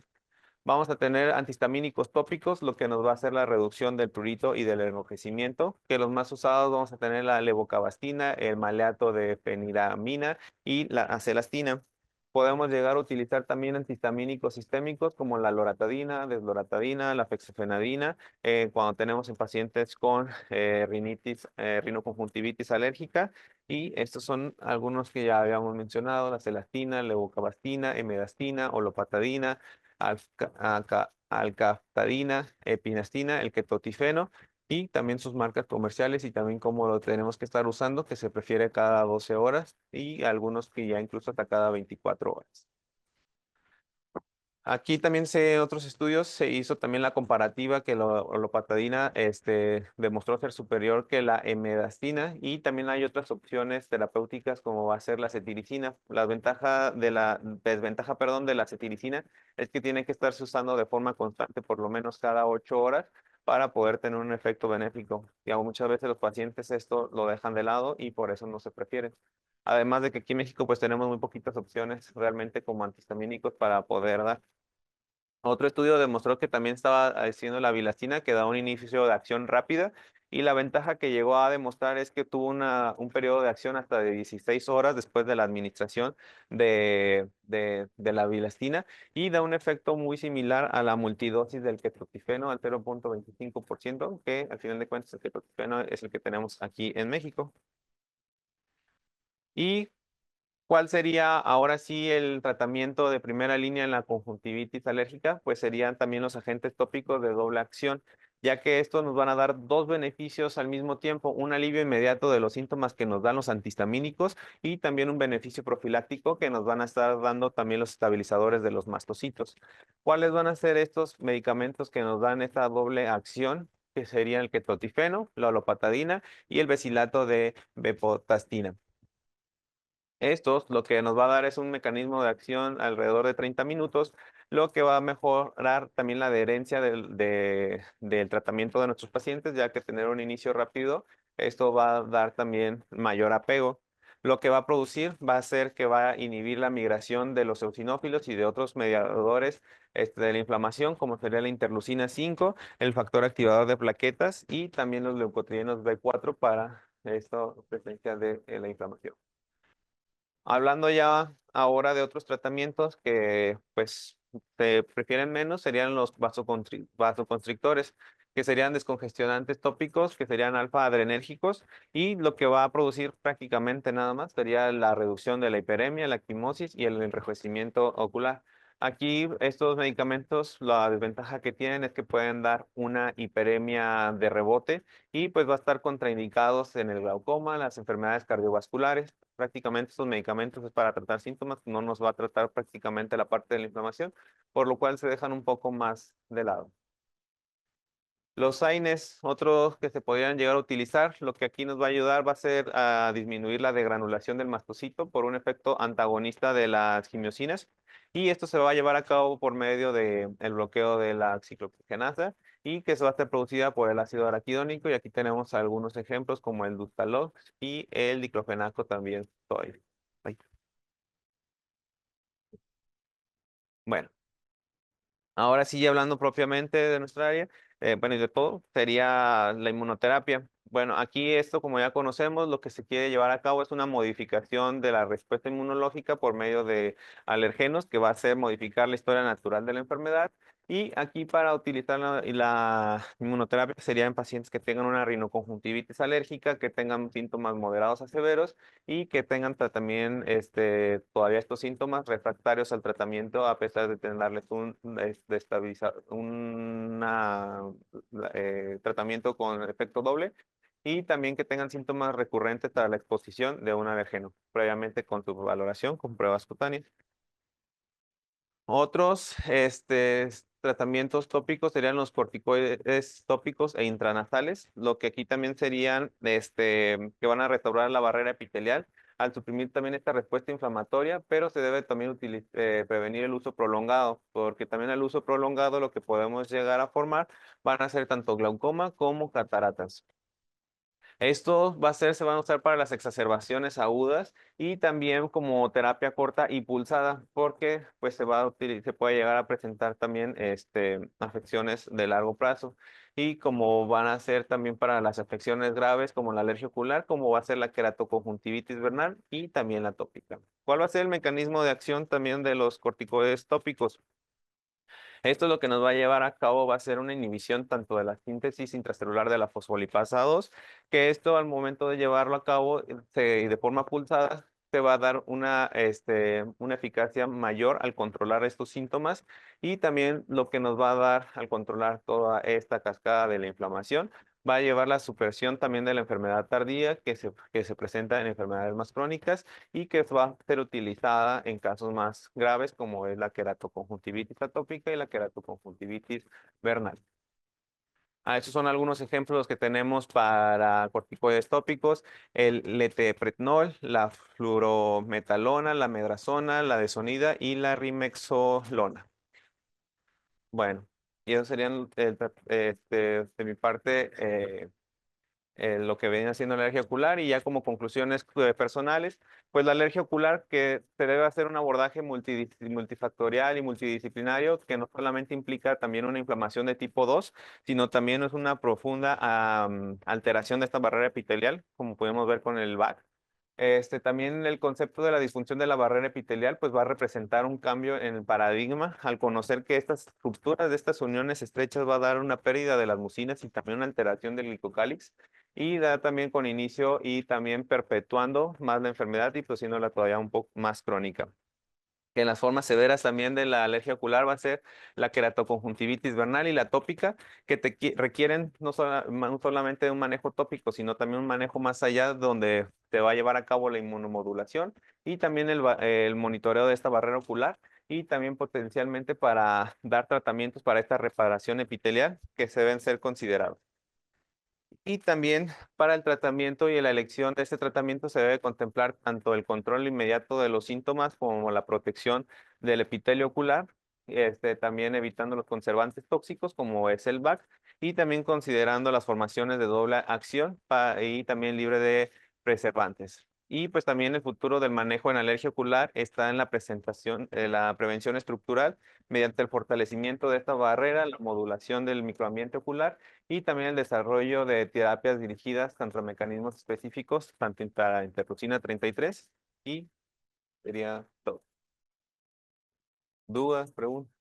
Speaker 1: Vamos a tener antihistamínicos tópicos, lo que nos va a hacer la reducción del prurito y del enrojecimiento, que los más usados vamos a tener la levocabastina, el maleato de feniramina y la acelastina. Podemos llegar a utilizar también antihistamínicos sistémicos como la loratadina, desloratadina, la fexofenadina, cuando tenemos en pacientes con rinoconjuntivitis alérgica. Y estos son algunos que ya habíamos mencionado: la celastina, levocabastina, emedastina, olopatadina, alcaftadina, epinastina, el ketotifeno y también sus marcas comerciales y también cómo lo tenemos que estar usando, que se prefiere cada 12 horas y algunos que ya incluso hasta cada 24 horas. Aquí también otros estudios se hizo también la comparativa que la olopatadina demostró ser superior que la emedastina y también hay otras opciones terapéuticas como va a ser la cetiricina. Desventaja, perdón, de la cetiricina es que tiene que estarse usando de forma constante por lo menos cada 8 horas para poder tener un efecto benéfico. Digamos, muchas veces los pacientes esto lo dejan de lado y por eso no se prefieren. Además de que aquí en México pues tenemos muy poquitas opciones realmente como antihistamínicos para poder dar. Otro estudio demostró que también estaba haciendo la bilastina, que da un inicio de acción rápida, y la ventaja que llegó a demostrar es que tuvo un periodo de acción hasta de 16 horas después de la administración de la bilastina, y da un efecto muy similar a la multidosis del ketotifeno al 0,25%, que al final de cuentas el ketotifeno es el que tenemos aquí en México. Y ¿cuál sería ahora sí el tratamiento de primera línea en la conjuntivitis alérgica? Pues serían también los agentes tópicos de doble acción, ya que estos nos van a dar dos beneficios al mismo tiempo: un alivio inmediato de los síntomas que nos dan los antihistamínicos y también un beneficio profiláctico que nos van a estar dando también los estabilizadores de los mastocitos. ¿Cuáles van a ser estos medicamentos que nos dan esta doble acción? Que serían el ketotifeno, la olopatadina y el besilato de bepotastina. Estos lo que nos va a dar es un mecanismo de acción alrededor de 30 minutos, lo que va a mejorar también la adherencia del tratamiento de nuestros pacientes, ya que tener un inicio rápido, esto va a dar también mayor apego. Lo que va a producir va a ser que va a inhibir la migración de los eosinófilos y de otros mediadores de la inflamación, como sería la interleucina 5, el factor activador de plaquetas y también los leucotrienos B4 para esta presencia de la inflamación. Hablando ya ahora de otros tratamientos que pues se prefieren menos, serían los vasoconstrictores, que serían descongestionantes tópicos, que serían alfa-adrenérgicos, y lo que va a producir prácticamente nada más sería la reducción de la hiperemia, la equimosis y el enrojecimiento ocular. Aquí estos medicamentos, la desventaja que tienen es que pueden dar una hiperemia de rebote y pues va a estar contraindicados en el glaucoma, las enfermedades cardiovasculares. Prácticamente estos medicamentos es para tratar síntomas, no nos va a tratar prácticamente la parte de la inflamación, por lo cual se dejan un poco más de lado. Los AINES, otros que se podrían llegar a utilizar, lo que aquí nos va a ayudar va a ser a disminuir la degranulación del mastocito por un efecto antagonista de las quimiosinas. Y esto se va a llevar a cabo por medio del bloqueo de la ciclooxigenasa y que se va a estar producida por el ácido araquidónico. Y aquí tenemos algunos ejemplos como el Dustalox y el diclofenaco también. Ay. Bueno. Ahora sí, hablando propiamente de nuestra área, bueno, y de todo, sería la inmunoterapia. Bueno, aquí esto, como ya conocemos, lo que se quiere llevar a cabo es una modificación de la respuesta inmunológica por medio de alergenos, que va a ser modificar la historia natural de la enfermedad. Y aquí para utilizar la inmunoterapia sería en pacientes que tengan una rinoconjuntivitis alérgica, que tengan síntomas moderados a severos y que tengan también todavía estos síntomas refractarios al tratamiento a pesar de darles un tratamiento con efecto doble y también que tengan síntomas recurrentes para la exposición de un alergeno, previamente con su valoración con pruebas cutáneas. Otros tratamientos tópicos serían los corticoides tópicos e intranasales, lo que aquí también serían que van a restaurar la barrera epitelial al suprimir también esta respuesta inflamatoria, pero se debe también prevenir el uso prolongado, porque también el uso prolongado lo que podemos llegar a formar van a ser tanto glaucoma como cataratas. Esto se van a usar para las exacerbaciones agudas y también como terapia corta y pulsada, porque pues se puede llegar a presentar también afecciones de largo plazo. Y como van a ser también para las afecciones graves como la alergia ocular, como va a ser la queratoconjuntivitis vernal y también la tópica. ¿Cuál va a ser el mecanismo de acción también de los corticoides tópicos? Esto lo que nos va a llevar a cabo va a ser una inhibición tanto de la síntesis intracelular de la fosfolipasa 2, que esto al momento de llevarlo a cabo de forma pulsada te va a dar una eficacia mayor al controlar estos síntomas y también lo que nos va a dar al controlar toda esta cascada de la inflamación va a llevar la supresión también de la enfermedad tardía que se presenta en enfermedades más crónicas y que va a ser utilizada en casos más graves como es la queratoconjuntivitis atópica y la queratoconjuntivitis vernal. Estos son algunos ejemplos que tenemos para corticoides tópicos, el letepretnol, la fluorometalona, la medrazona, la desonida y la rimexolona. Bueno, y eso serían de mi parte lo que viene haciendo la alergia ocular y ya como conclusiones personales, pues la alergia ocular que se debe hacer un abordaje multifactorial y multidisciplinario que no solamente implica también una inflamación de tipo 2, sino también es una profunda alteración de esta barrera epitelial, como podemos ver con el VAC. También el concepto de la disfunción de la barrera epitelial pues va a representar un cambio en el paradigma al conocer que estas rupturas de estas uniones estrechas va a dar una pérdida de las mucinas y también una alteración del glicocálix y da también con inicio y también perpetuando más la enfermedad y pues haciéndola todavía un poco más crónica. Que en las formas severas también de la alergia ocular va a ser la queratoconjuntivitis vernal y la tópica, que requieren no solamente un manejo tópico, sino también un manejo más allá donde te va a llevar a cabo la inmunomodulación y también el monitoreo de esta barrera ocular y también potencialmente para dar tratamientos para esta reparación epitelial que se deben ser considerados. Y también para el tratamiento y la elección de este tratamiento se debe contemplar tanto el control inmediato de los síntomas como la protección del epitelio ocular, también evitando los conservantes tóxicos como es el VAC y también considerando las formaciones de doble acción y también libre de preservantes. Y pues también el futuro del manejo en alergia ocular está en la presentación, la prevención estructural mediante el fortalecimiento de esta barrera, la modulación del microambiente ocular y también el desarrollo de terapias dirigidas contra mecanismos específicos, tanto para interleucina 33 y sería todo. ¿Dudas, preguntas?